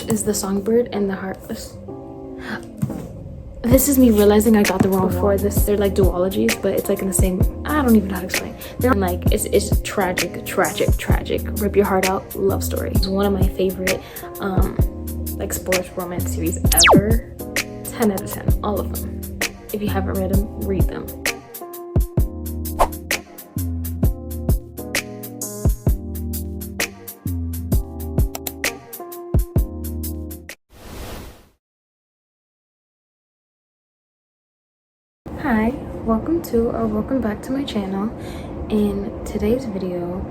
is The Songbird and The Heartless. This is me realizing I got the wrong before this. They're like duologies, but it's like in the same, I don't even know how to explain. They're like, it's tragic, rip your heart out love story. It's one of my favorite like sports romance series ever. 10 out of 10, all of them. If you haven't read them, read them. Hi, welcome back to my channel. In today's video,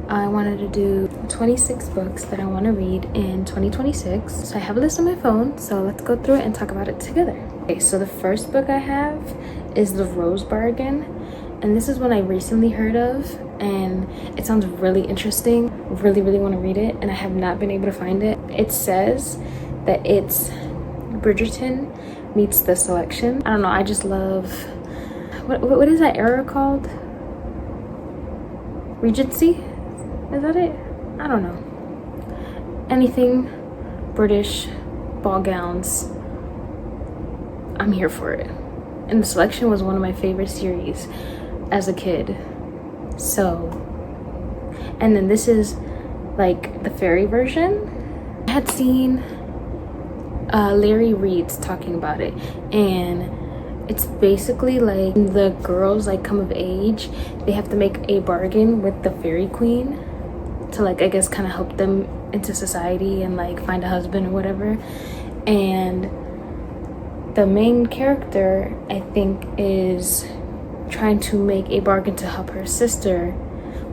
I wanted to do 26 books that I want to read in 2026. So I have a list on my phone, so let's go through it and talk about it together. Okay, so the first book I have is The Rose Bargain, and this is one I recently heard of, and it sounds really interesting. Really want to read it, and I have not been able to find it. It says that it's Bridgerton meets The Selection. I don't know, I just love, what is that era called? Regency? Is that it? I don't know. Anything British, ball gowns, I'm here for it. And The Selection was one of my favorite series as a kid. So, and then this is like the fairy version. I had seen Larry Reed's talking about it, and it's basically like the girls like come of age, they have to make a bargain with the fairy queen to like, I guess, kind of help them into society and like find a husband or whatever. And the main character, I think, is trying to make a bargain to help her sister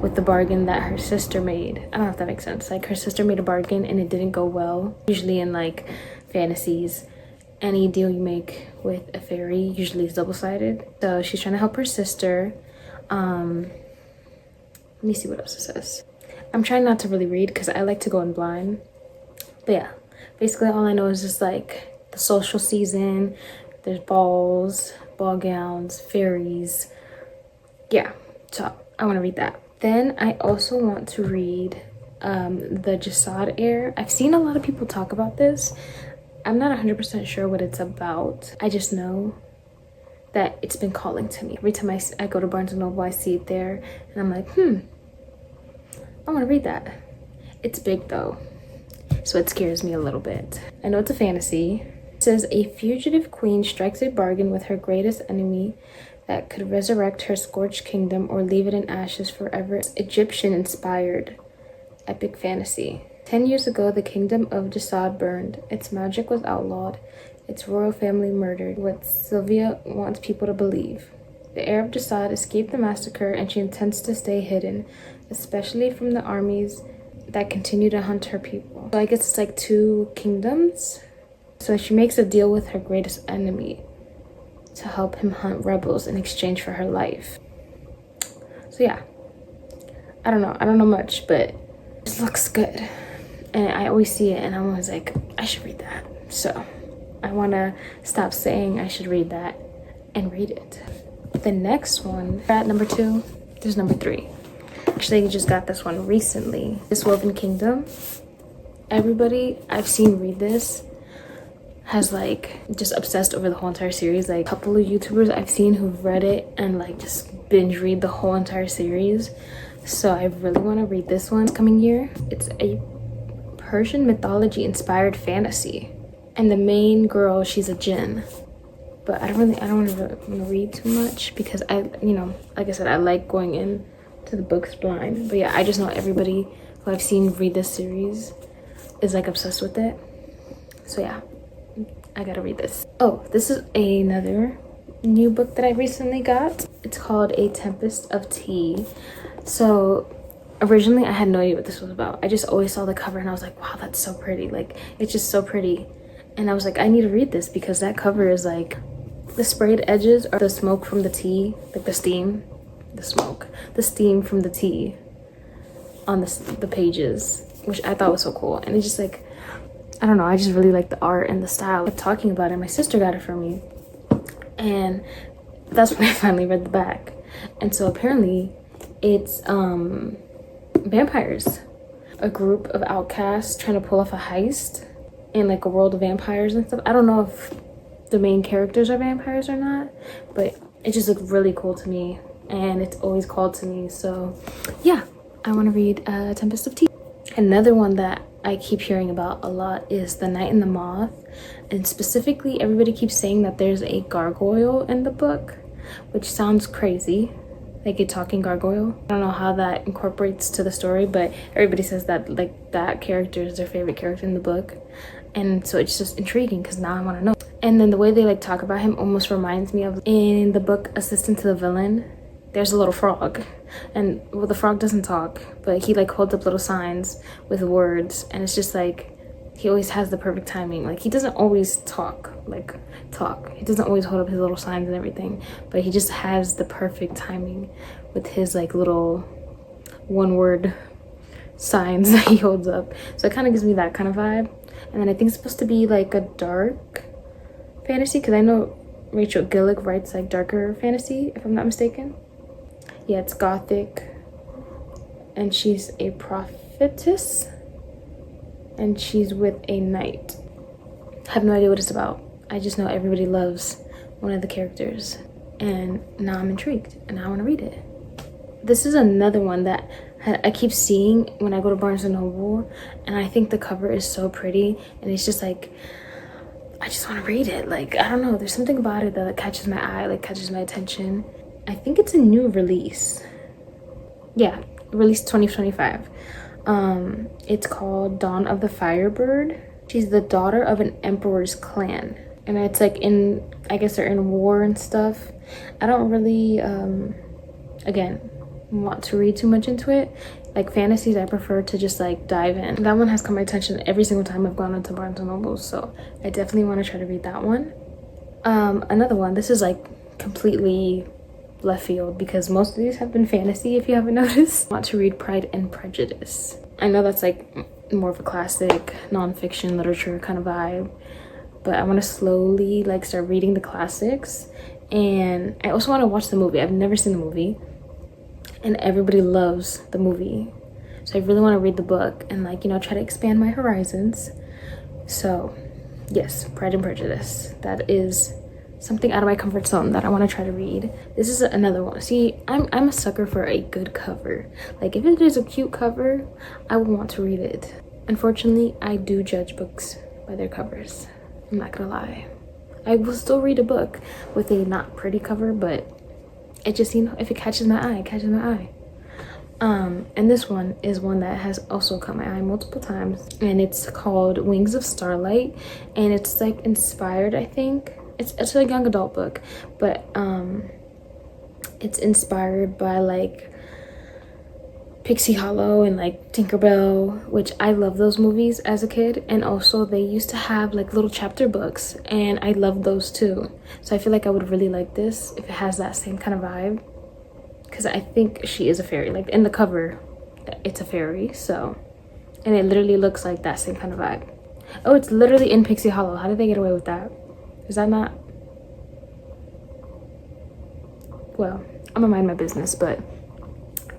with the bargain that her sister made. I don't know if that makes sense. Like, her sister made a bargain and it didn't go well. Usually in like fantasies, any deal you make with a fairy usually is double-sided. So she's trying to help her sister. Let me see what else it says. I'm trying not to really read because I like to go in blind. But yeah, basically all I know is just like the social season. There's balls, ball gowns, fairies. Yeah, so I want to read that. Then I also want to read The Jessad Heir. I've seen a lot of people talk about this. I'm not 100% sure what it's about. I just know that it's been calling to me. Every time I go to Barnes & Noble, I see it there, and I'm like, I want to read that. It's big though, so it scares me a little bit. I know it's a fantasy. It says, a fugitive queen strikes a bargain with her greatest enemy that could resurrect her scorched kingdom or leave it in ashes forever. It's Egyptian-inspired epic fantasy. 10 years ago, the kingdom of Jessad burned. Its magic was outlawed. Its royal family murdered. What Sylvia wants people to believe. The heir of Jessad escaped the massacre, and she intends to stay hidden, especially from the armies that continue to hunt her people. So I guess it's like two kingdoms. So she makes a deal with her greatest enemy to help him hunt rebels in exchange for her life. So yeah, I don't know much, but this looks good. And I always see it and I'm always like, I should read that. So I want to stop saying I should read that and read it. The next one, at number 2, there's number 3. Actually, I just got this one recently. This Woven Kingdom. Everybody I've seen read this has like just obsessed over the whole entire series. Like, a couple of YouTubers I've seen who've read it and like just binge read the whole entire series. So I really want to read this one coming year. It's a Persian mythology inspired fantasy, and the main girl, she's a jinn. But I don't want to read too much because I, like I said, I like going in to the books blind. But yeah, I just know everybody who I've seen read this series is like obsessed with it. So yeah, I gotta read this. Oh, this is another new book that I recently got. It's called A Tempest of Tea. So originally I had no idea what this was about. I just always saw the cover and I was like, wow, that's so pretty. Like, it's just so pretty. And I was like, I need to read this because that cover is like, the sprayed edges are the smoke from the tea, like the steam from the tea on the pages, which I thought was so cool. And it's just like, I don't know, I just really like the art and the style. I kept talking about it. My sister got it for me, and that's when I finally read the back. And so apparently it's vampires, a group of outcasts trying to pull off a heist in like a world of vampires and stuff. I don't know if the main characters are vampires or not, but it just looked really cool to me, and it's always called to me. So yeah, I want to read Tempest of Tea. Another one that I keep hearing about a lot is The Night and the Moth, and specifically everybody keeps saying that there's a gargoyle in the book, which sounds crazy, like a talking gargoyle. I don't know how that incorporates to the story, but everybody says that like that character is their favorite character in the book, and so it's just intriguing because now I want to know. And then the way they like talk about him almost reminds me of in the book Assistant to the Villain. There's a little frog, and well, the frog doesn't talk, but he like holds up little signs with words, and it's just like he always has the perfect timing. Like he doesn't always talk. He doesn't always hold up his little signs and everything, but he just has the perfect timing with his like little one-word signs that he holds up. So it kind of gives me that kind of vibe. And then I think it's supposed to be like a dark fantasy, because I know Rachel Gillick writes like darker fantasy, if I'm not mistaken. Yeah, it's gothic, and she's a prophetess, and she's with a knight. I have no idea what it's about. I just know everybody loves one of the characters, and now I'm intrigued and now I want to read it. This is another one that I keep seeing when I go to Barnes & Noble, and I think the cover is so pretty, and it's just like I just want to read it. Like, I don't know, there's something about it that catches my eye, like catches my attention. I think it's a new release. Yeah, released 2025. It's called Dawn of the Firebird. She's the daughter of an emperor's clan, and it's like in, I guess they're in war and stuff. I don't really again want to read too much into it. Like fantasies, I prefer to just like dive in. That one has caught my attention every single time I've gone into Barnes & Noble, so I definitely want to try to read that one. Another one, this is like completely left field because most of these have been fantasy, if you haven't noticed. I want to read Pride and Prejudice. I know that's like more of a classic nonfiction literature kind of vibe, but I want to slowly like start reading the classics, and I also want to watch the movie. I've never seen the movie, and everybody loves the movie, so I really want to read the book and like, you know, try to expand my horizons. So yes, Pride and Prejudice, that is something out of my comfort zone that I want to try to read. This is another one. See, I'm a sucker for a good cover. Like if it is a cute cover, I will want to read it. Unfortunately, I do judge books by their covers. I'm not gonna lie. I will still read a book with a not pretty cover, but it just, you know, if it catches my eye, it catches my eye. And this one is one that has also caught my eye multiple times, and it's called Wings of Starlight, and it's like inspired, I think. It's a young adult book, but it's inspired by like Pixie Hollow and like Tinkerbell, which I love those movies as a kid. And also they used to have like little chapter books, and I love those too. So I feel like I would really like this if it has that same kind of vibe, because I think she is a fairy. Like in the cover, it's a fairy, so, and it literally looks like that same kind of vibe. Oh, it's literally in Pixie Hollow. How did they get away with that? Is that not? Well, I'm gonna mind my business, but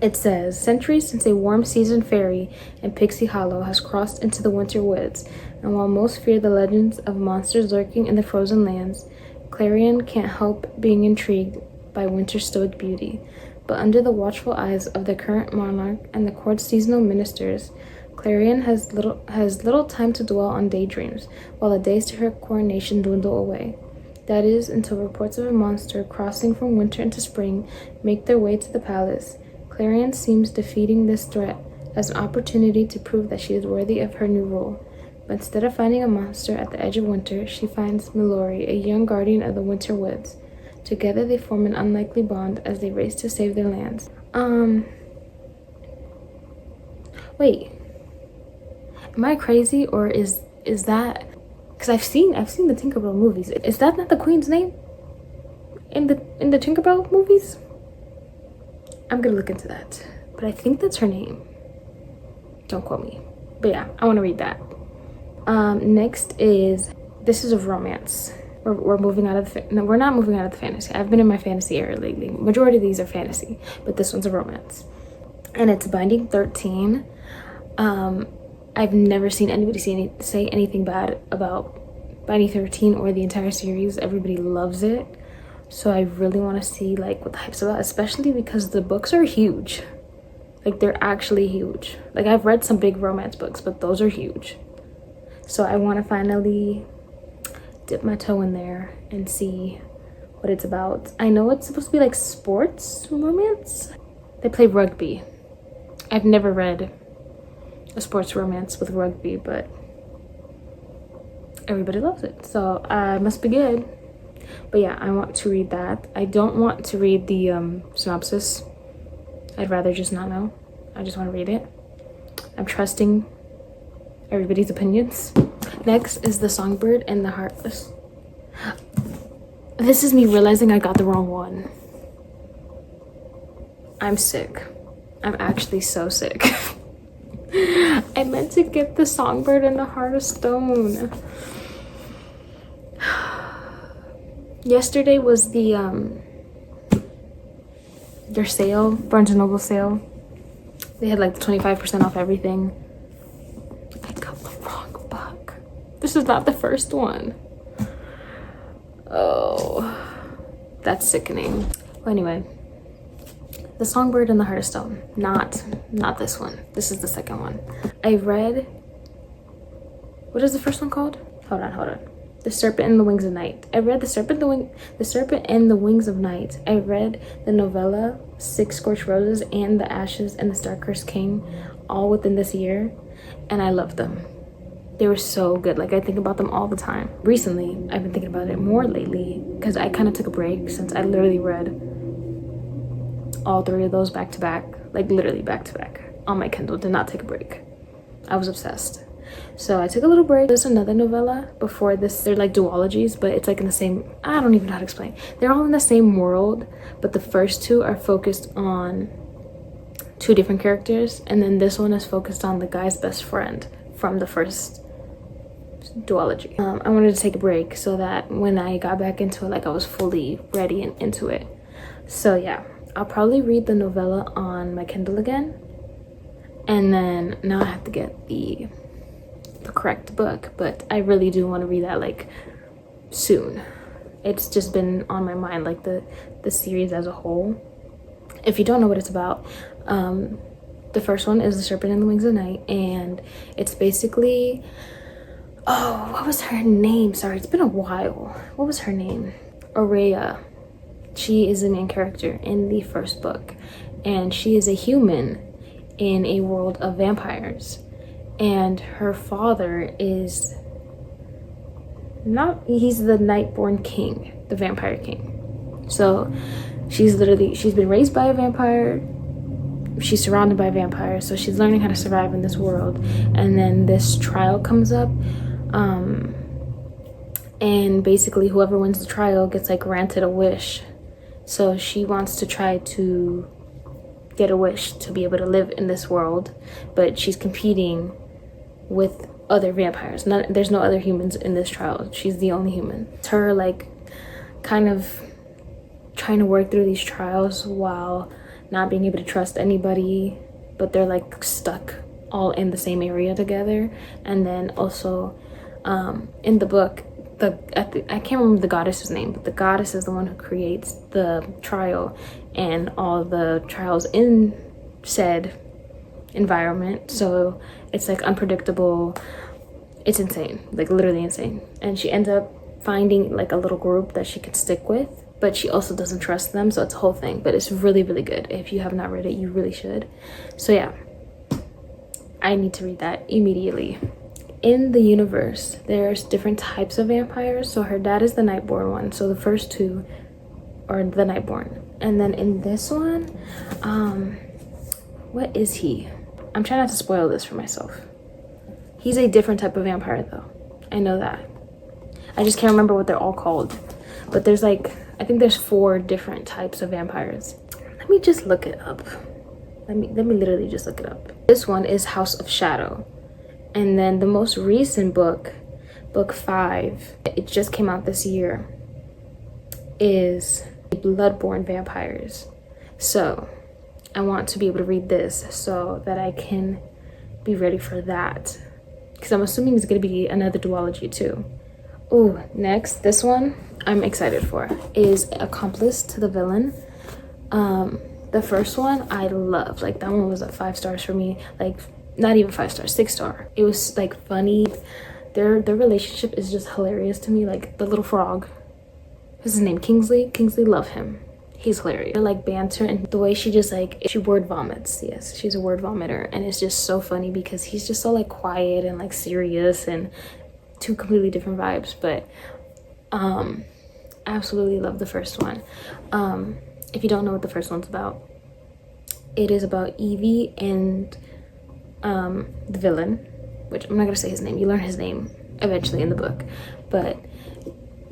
it says, centuries since a warm season fairy in Pixie Hollow has crossed into the winter woods, and while most fear the legends of monsters lurking in the frozen lands, Clarion can't help being intrigued by winter's stoic beauty. But under the watchful eyes of the current monarch and the court's seasonal ministers, Clarion has little time to dwell on daydreams, while the days to her coronation dwindle away. That is, until reports of a monster crossing from winter into spring make their way to the palace. Clarion seems defeating this threat as an opportunity to prove that she is worthy of her new role. But instead of finding a monster at the edge of winter, she finds Milori, a young guardian of the winter woods. Together they form an unlikely bond as they race to save their lands. Wait. Am I crazy, or is that, because I've seen the Tinkerbell movies. Is that not the queen's name in the Tinkerbell movies? I'm gonna look into that, but I think that's her name. Don't quote me, but yeah, I want to read that. Next is, this is a romance. We're moving out of the, no, we're not moving out of the fantasy. I've been in my fantasy era lately. Majority of these are fantasy, but this one's a romance, and it's Binding 13. I've never seen anybody say anything bad about Friday 13 or the entire series. Everybody loves it. So I really want to see like what the hype's about, especially because the books are huge. Like they're actually huge. Like I've read some big romance books, but those are huge. So I want to finally dip my toe in there and see what it's about. I know it's supposed to be like sports romance. They play rugby. I've never read a sports romance with rugby, but everybody loves it, so it must be good. But yeah, I want to read that. I don't want to read the synopsis. I'd rather just not know. I just want to read it. I'm trusting everybody's opinions. Next is The Songbird and the Heartless. This is me realizing I got the wrong one. I'm sick. I'm actually so sick. I meant to get The Songbird and the Heart of Stone. Yesterday was their sale, Barnes & Noble sale. They had like 25% off everything. I got the wrong book. This is not the first one. Oh, that's sickening. Well, anyway, The Songbird and the Heart of Stone. Not this one. This is the second one. I read, what is the first one called? Hold on. The Serpent and the Wings of Night. I read The Serpent and the Wings of Night. I read the novella Six Scorched Roses and The Ashes and the Star-Cursed King all within this year, and I loved them. They were so good. Like I think about them all the time. Recently, I've been thinking about it more lately because I kind of took a break since I literally read all three of those back to back, like literally back to back on my Kindle. Did not take a break. I was obsessed. So I took a little break. There's another novella before this. They're like duologies, but it's like in the same, I don't even know how to explain. They're all in the same world, but the first two are focused on two different characters, and then this one is focused on the guy's best friend from the first duology. I wanted to take a break so that when I got back into it, like I was fully ready and into it. So yeah, I'll probably read the novella on my Kindle again, and then now I have to get the correct book, but I really do want to read that like soon. It's just been on my mind, like the series as a whole. If you don't know what it's about, the first one is The Serpent and the Wings of Night, and it's basically, oh, what was her name? Sorry, it's been a while. What was her name? Aurea. She is the main character in the first book, and she is a human in a world of vampires. And her father is he's the Nightborn King, the vampire king. So she's been raised by a vampire. She's surrounded by vampires, so she's learning how to survive in this world. And then this trial comes up, and basically whoever wins the trial gets like granted a wish. So she wants to try to get a wish to be able to live in this world, but she's competing with other vampires. There's no other humans in this trial. She's the only human. It's her like kind of trying to work through these trials while not being able to trust anybody, but they're like stuck all in the same area together. And then also in the book, I can't remember the goddess's name, but the goddess is the one who creates the trial and all the trials in said environment. So it's like unpredictable. It's insane, like literally insane. And she ends up finding like a little group that she could stick with, but she also doesn't trust them. So it's a whole thing, but it's really, really good. If you have not read it, you really should. So yeah, I need to read that immediately. In the universe, there's different types of vampires. So her dad is the Nightborn one. So the first two are the Nightborn. And then in this one, what is he? I'm trying not to spoil this for myself. He's a different type of vampire though. I know that. I just can't remember what they're all called. But there's like, I think there's 4 different types of vampires. Let me just look it up. Let me literally just look it up. This one is House of Shadow. And then the most recent book, book 5, it just came out this year, is Bloodborne Vampires. So I want to be able to read this so that I can be ready for that, because I'm assuming it's gonna be another duology too. Oh, next, this one I'm excited for is Accomplice to the Villain. The first one I love, like that one was a 5 stars for me, like not even 5 stars, 6 star. It was like funny. Their relationship is just hilarious to me. Like the little frog, what's his name, Kingsley, love him. He's hilarious. They're like banter, and the way she just like, she word vomits. Yes, she's a word vomiter, and it's just so funny because he's just so like quiet and like serious, and two completely different vibes. But absolutely love the first one. If you don't know what the first one's about, it is about Evie and the villain, which I'm not gonna say his name. You learn his name eventually in the book. But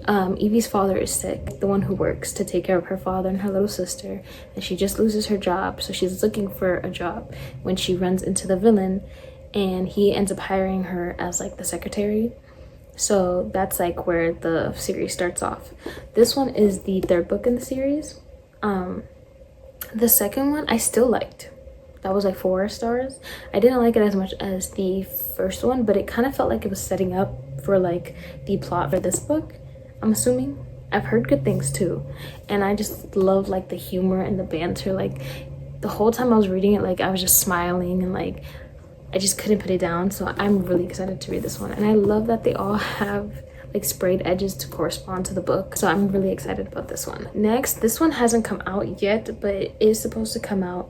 Evie's father is sick, the one who works to take care of her father and her little sister, and she just loses her job, so she's looking for a job when she runs into the villain, and he ends up hiring her as like the secretary. So that's like where the series starts off. This one is the 3rd book in the series. The second one I still liked. That was like 4 stars. I didn't like it as much as the first one, but it kind of felt like it was setting up for like the plot for this book, I'm assuming. I've heard good things too, and I just love like the humor and the banter. Like the whole time I was reading it, like I was just smiling, and like I just couldn't put it down. So I'm really excited to read this one, and I love that they all have like sprayed edges to correspond to the book, so I'm really excited about this one. Next, this one hasn't come out yet, but it is supposed to come out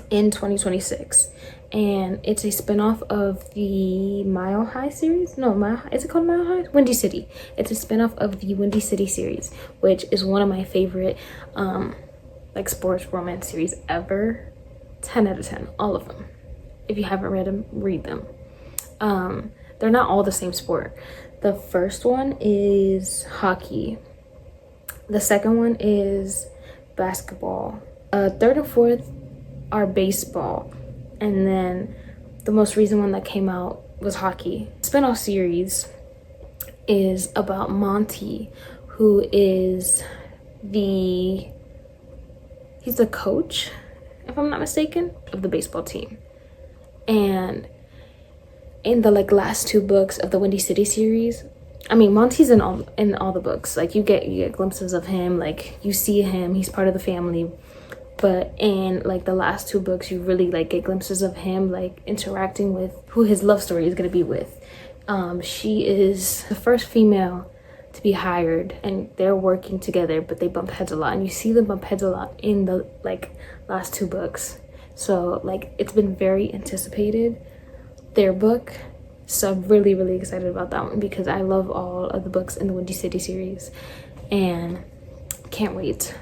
in 2026, and it's a spin-off of the Mile High series. No, is it called Mile High? Windy City. It's a spin-off of the Windy City series, which is one of my favorite like sports romance series ever. 10 out of 10, all of them. If you haven't read them, read them. They're not all the same sport. The first one is hockey. The second one is basketball. 3rd and 4th are baseball. And then the most recent one that came out was hockey. The spin-off series is about Monty, who is he's the coach, if I'm not mistaken, of the baseball team. And in the like last 2 books of the Windy City series, I mean, Monty's in all the books. Like you get glimpses of him, like you see him, he's part of the family. But in like the last 2 books, you really like get glimpses of him like interacting with who his love story is gonna be with. She is the first female to be hired, and they're working together, but they bump heads a lot, and you see them bump heads a lot in the like last 2 books. So like it's been very anticipated, their book. So I'm really, really excited about that one because I love all of the books in the Windy City series, and can't wait.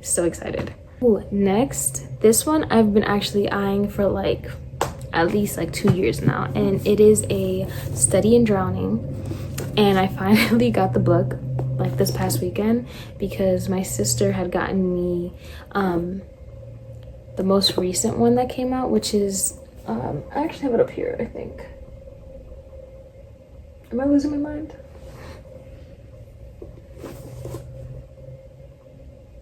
So excited. Ooh, next, this one I've been actually eyeing for like at least like 2 years now, and it is A Study in Drowning. And I finally got the book like this past weekend because my sister had gotten me the most recent one that came out, which is I actually have it up here, I think. Am I losing my mind?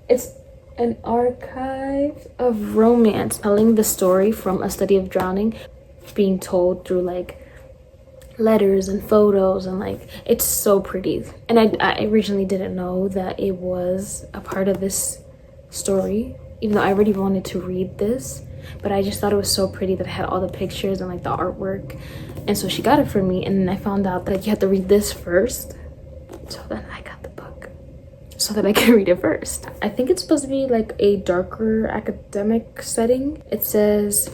It's an archive of romance telling the story from A Study of Drowning, being told through like letters and photos, and like it's so pretty. And I originally didn't know that it was a part of this story, even though I already wanted to read this, but I just thought it was so pretty that it had all the pictures and like the artwork. And so she got it for me, and then I found out that you had to read this first, so then I got the book so that I can read it first. I think it's supposed to be like a darker academic setting. It says,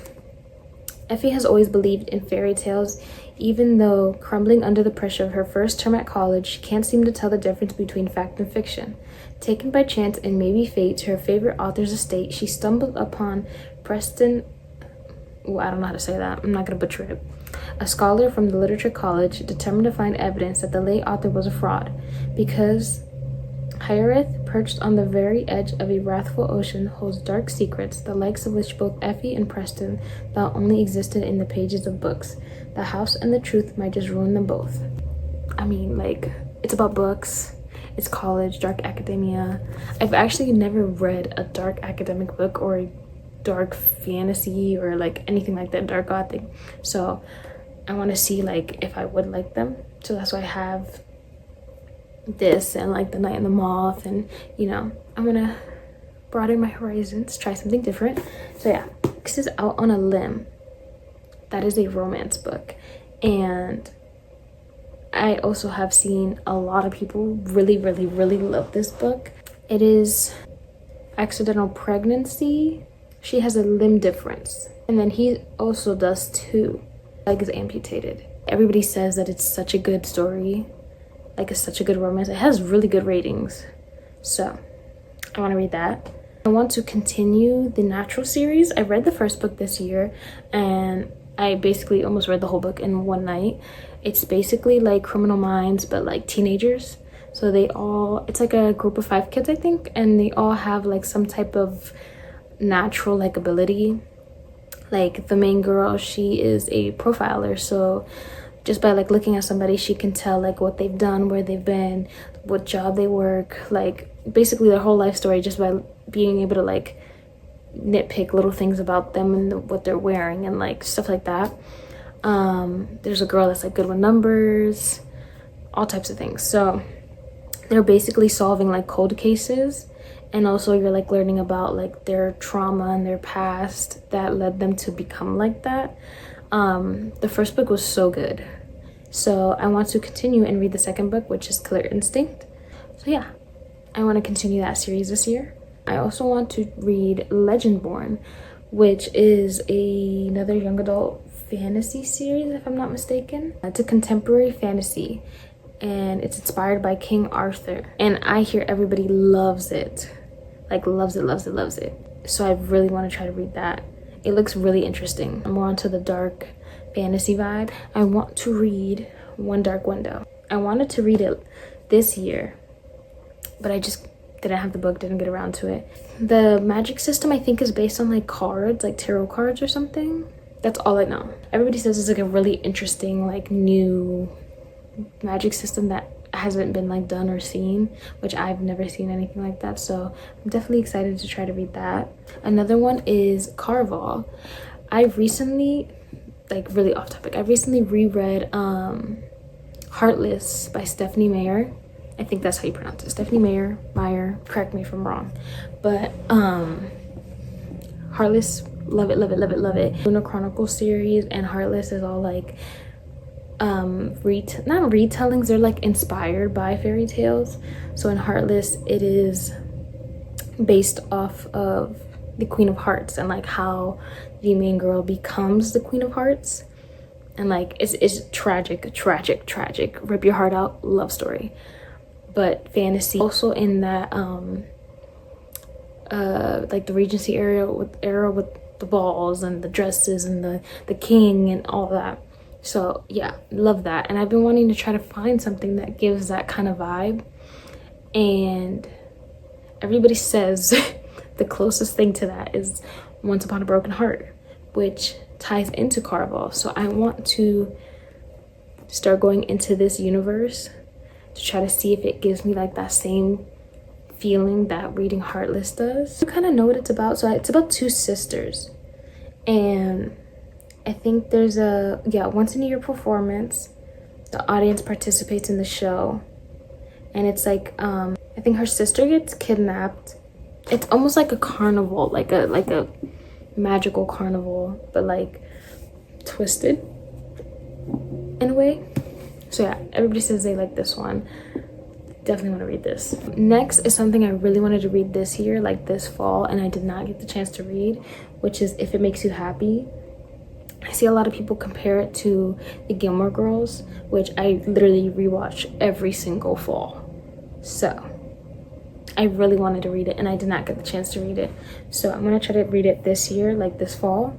Effie has always believed in fairy tales. Even though crumbling under the pressure of her first term at college, she can't seem to tell the difference between fact and fiction. Taken by chance and maybe fate to her favorite author's estate, she stumbled upon Preston, I don't know how to say that, I'm not gonna butcher it, a scholar from the Literature College, determined to find evidence that the late author was a fraud. Because Hyacinth, perched on the very edge of a wrathful ocean, holds dark secrets, the likes of which both Effie and Preston thought only existed in the pages of books. The house and the truth might just ruin them both. I mean, like, it's about books, it's college, dark academia. I've actually never read a dark academic book or dark fantasy or like anything like that, dark gothic. So I want to see like if I would like them. So that's why I have this and like The Night and the Moth, and you know, I'm gonna broaden my horizons, try something different. So yeah, this is Out on a Limb. That is a romance book, and I also have seen a lot of people really love this book. It is accidental pregnancy. She has a limb difference, and then he also does too. Leg is amputated. Everybody says that it's such a good story, like it's such a good romance. It has really good ratings, so I want to read that. I want to continue the Natural series. I read the first book this year, and I basically almost read the whole book in one night. It's basically like Criminal Minds, but like teenagers. So it's like a group of 5 kids, I think, and they all have like some type of natural like ability. Like the main girl, she is a profiler, so just by like looking at somebody, she can tell like what they've done, where they've been, what job they work, like basically their whole life story, just by being able to like nitpick little things about them and what they're wearing and like stuff like that. There's a girl that's like good with numbers, all types of things. So they're basically solving like cold cases, and also you're like learning about like their trauma and their past that led them to become like that. The first book was so good, so I want to continue and read the second book, which is Killer Instinct. So yeah, I want to continue that series this year. I also want to read Legendborn, which is another young adult fantasy series, if I'm not mistaken. It's a contemporary fantasy, and it's inspired by King Arthur, and I hear everybody loves it, like loves it. So I really want to try to read that. It looks really interesting. I'm more onto the dark fantasy vibe. I want to read One Dark Window. I wanted to read it this year, but I just didn't have the book, didn't get around to it. The magic system, I think, is based on like cards, like tarot cards or something. That's all I know. Everybody says it's like a really interesting, like new magic system that hasn't been like done or seen, which I've never seen anything like that. So I'm definitely excited to try to read that. Another one is Caraval. I recently, like really off topic, I recently reread Heartless by Stephanie Meyer. I think that's how you pronounce it. Stephanie Meyer, correct me if I'm wrong. But Heartless, love it. Lunar Chronicles series, and Heartless is all like not retellings, they're like inspired by fairy tales. So in Heartless, it is based off of the Queen of Hearts and like how the main girl becomes the Queen of Hearts, and like it's tragic, rip your heart out love story, but fantasy. Also in that like the Regency era with the balls and the dresses and the king and all that. So yeah, love that. And I've been wanting to try to find something that gives that kind of vibe, and everybody says the closest thing to that is Once Upon a Broken Heart, which ties into Caraval. So I want to start going into this universe to try to see if it gives me like that same feeling that reading Heartless does. You kind of know what it's about. So it's about 2 sisters, and I think there's a once in a year performance. The audience participates in the show, and it's like I think her sister gets kidnapped. It's almost like a carnival, like a magical carnival, but like twisted in a way. So yeah, everybody says they like this one. Definitely want to read this. Next is something I really wanted to read this year, like this fall, and I did not get the chance to read, which is If It Makes You Happy. I see a lot of people compare it to the Gilmore Girls, which I literally rewatch every single fall. So I really wanted to read it, and I did not get the chance to read it. So I'm gonna try to read it this year, like this fall.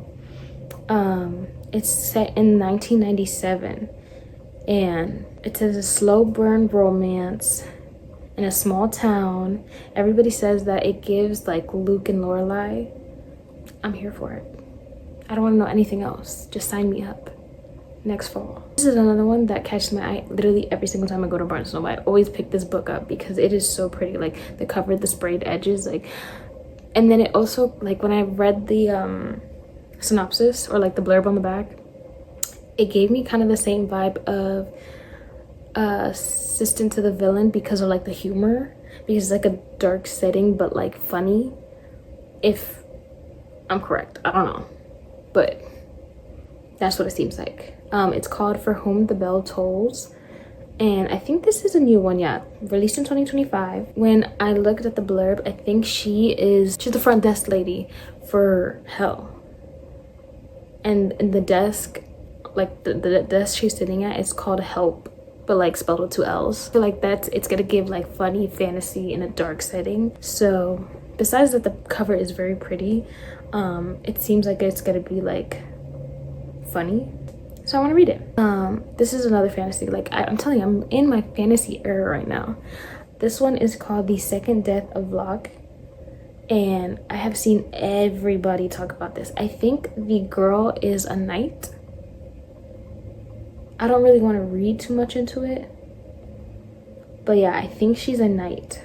It's set in 1997, and it says a slow burn romance in a small town. Everybody says that it gives like Luke and Lorelai. I'm here for it. I don't want to know anything else. Just sign me up. Next fall. This is another one that catches my eye literally every single time I go to Barnes & Noble. I always pick this book up because it is so pretty. Like the cover, the sprayed edges, like And then it also, like, when I read the synopsis or like the blurb on the back, it gave me kind of the same vibe of Assistant to the Villain because of like the humor, because it's like a dark setting but like funny, if I'm correct. I don't know, but that's what it seems like. It's called For Whom the Bell Tolls, and I think this is a new one. Yeah, released in 2025. When I looked at the blurb, I think she's the front desk lady for hell, and the desk, like the desk she's sitting at, is called Help, but like spelled with 2 L's. I feel like it's gonna give like funny fantasy in a dark setting. So besides that, the cover is very pretty. It seems like it's gonna be like funny, so I want to read it. This is another fantasy. Like I'm telling you, I'm in my fantasy era right now. This one is called The Second Death of Locke, and I have seen everybody talk about this. I think the girl is a knight. I don't really want to read too much into it, but yeah, I think she's a knight,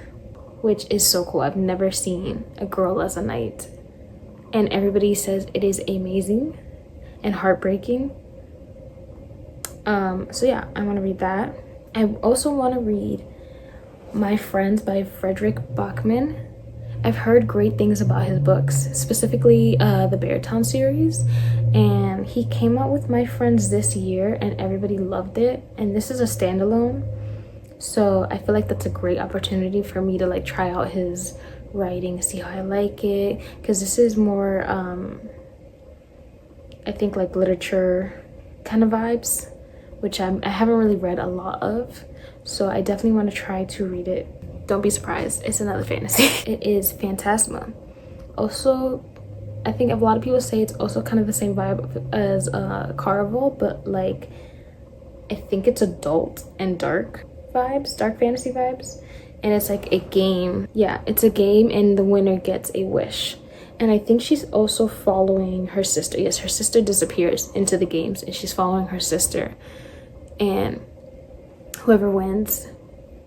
which is so cool. I've never seen a girl as a knight, and everybody says it is amazing and heartbreaking. So yeah, I want to read that. I also want to read My Friends by Frederick Bachman. I've heard great things about his books, specifically the Beartown series, and he came out with My Friends this year and everybody loved it, and this is a standalone, so I feel like that's a great opportunity for me to like try out his writing, see how I like it, because this is more I think like literature kind of vibes, which I haven't really read a lot of, so I definitely want to try to read it. Don't be surprised, it's another fantasy. It is Phantasma. Also, I think a lot of people say it's also kind of the same vibe as Caraval, but like I think it's adult and dark vibes, dark fantasy vibes, and it's like a game. Yeah, it's a game and the winner gets a wish. And I think she's also following her sister. Yes, her sister disappears into the games and she's following her sister, and whoever wins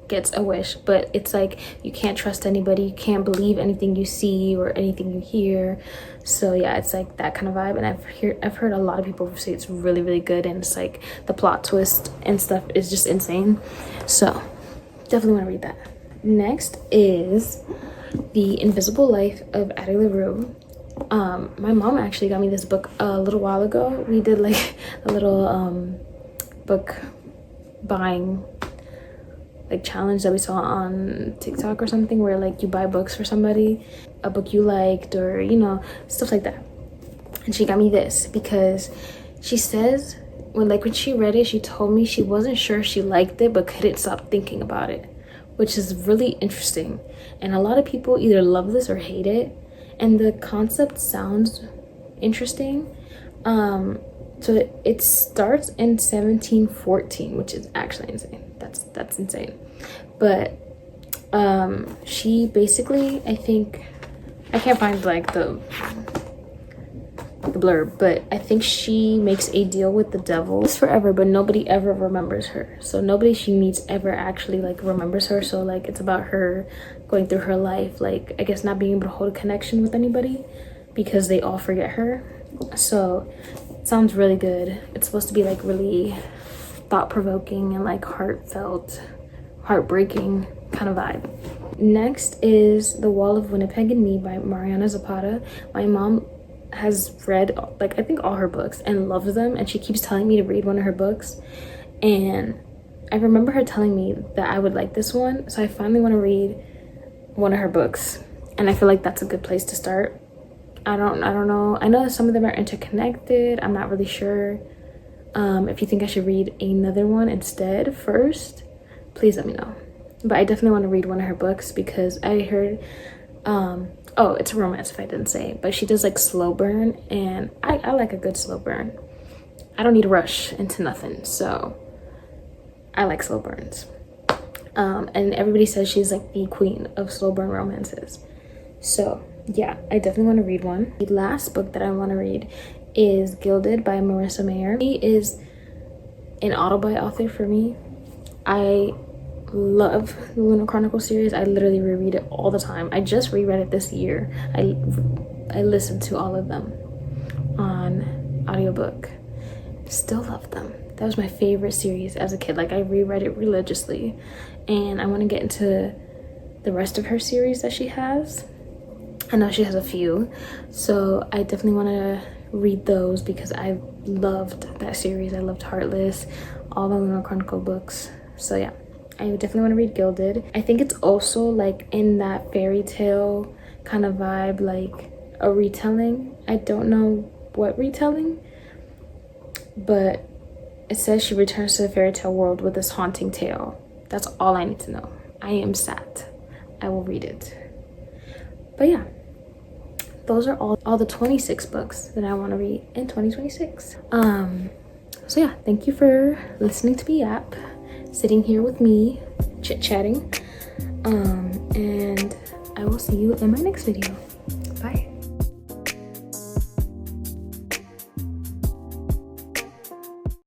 gets a wish. But it's like you can't trust anybody, you can't believe anything you see or anything you hear. So yeah, it's like that kind of vibe, and I've heard a lot of people say it's really, really good, and it's like the plot twist and stuff is just insane. So definitely want to read that. Next is The Invisible Life of Addie LaRue. My mom actually got me this book a little while ago. We did like a little book buying like challenge that we saw on TikTok or something, where like you buy books for somebody, a book you liked, or you know, stuff like that. And she got me this because she says when she read it, she told me she wasn't sure she liked it but couldn't stop thinking about it, which is really interesting. And a lot of people either love this or hate it, and the concept sounds interesting. So it starts in 1714, which is actually insane. That's insane. But she basically, I think, I can't find like the blurb, but I think she makes a deal with the devil. It's forever, but nobody ever remembers her. So nobody she meets ever actually like remembers her. So like it's about her going through her life, like I guess not being able to hold a connection with anybody because they all forget her. So it sounds really good. It's supposed to be like really thought-provoking and like heartfelt, heartbreaking kind of vibe. Next is The Wall of Winnipeg and Me by Mariana Zapata. My mom has read like I think all her books and loves them, and she keeps telling me to read one of her books, and I remember her telling me that I would like this one, so I finally want to read one of her books, and I feel like that's a good place to start. I don't know, I know that some of them are interconnected. I'm not really sure. If you think I should read another one instead first, please let me know. But I definitely want to read one of her books because I heard oh, it's a romance if I didn't say, but she does like slow burn, and I like a good slow burn. I don't need to rush into nothing, so I like slow burns. And everybody says she's like the queen of slow burn romances. So yeah, I definitely want to read one. The last book that I want to read is Gilded by Marissa Mayer. She is an auto-buy author for me. I love the Lunar Chronicle series. I literally reread it all the time. I just reread it this year. I listened to all of them on audiobook. Still love them. That was my favorite series as a kid. Like, I reread it religiously, and I want to get into the rest of her series that she has. I know she has a few, so I definitely want to read those because I loved that series. I loved Heartless, all the Lunar Chronicle books. So yeah, I definitely want to read Gilded. I think it's also like in that fairy tale kind of vibe, like a retelling. I don't know what retelling, but it says she returns to the fairy tale world with this haunting tale. That's all I need to know. I am sad. I will read it. But yeah, those are all the 26 books that I want to read in 2026. So yeah, thank you for listening to me yap, sitting here with me chit-chatting, and I will see you in my next video.